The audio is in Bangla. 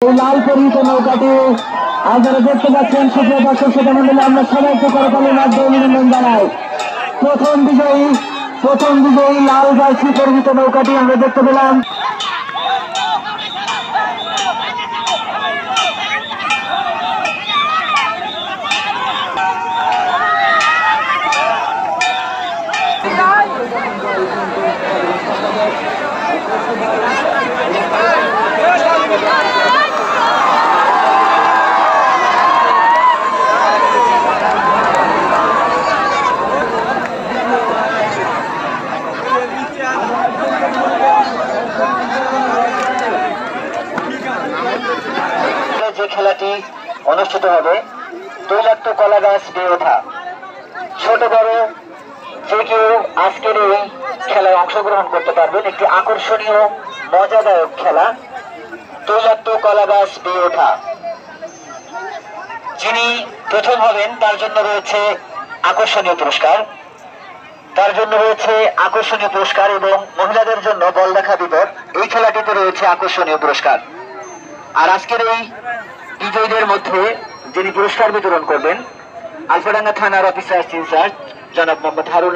এই লাল পরিহিত নৌকাটি আপনারা দেখতে পাচ্ছেন সুপ্রিয় দর্শক শ্রোতা মণ্ডলী, আমরা সবাইকে করতালির মাধ্যমে অভিনন্দন জানাই। প্রথম বিজয়ী লাল জার্সি পরিহিত নৌকাটি আমরা দেখতে পেলাম। যে খেলাটি অনুষ্ঠিত হবে তৈলাক্ত কলা গাছ বেয়ে ওঠা, ছোট বড় যে কেউ আজকের এই খেলায় অংশগ্রহণ করতে পারবেন। একটি আকর্ষণীয় মজাদায়ক খেলা তৈলাক্ত কলা গাছ বেয়ে ওঠা। যিনি প্রথম হবেন তার জন্য রয়েছে আকর্ষণীয় পুরস্কার, এবং মহিলাদের জন্য বল দেখা বিপদ। এই খেলাটিতে রয়েছে আকর্ষণীয় পুরস্কার। আর আজকের এই বিজয়ীদের মধ্যে যিনি পুরস্কার বিতরণ করবেন আলফাডাঙ্গা থানার অফিসার ইনচার্জ জনাব মোহাম্মদ হারুন।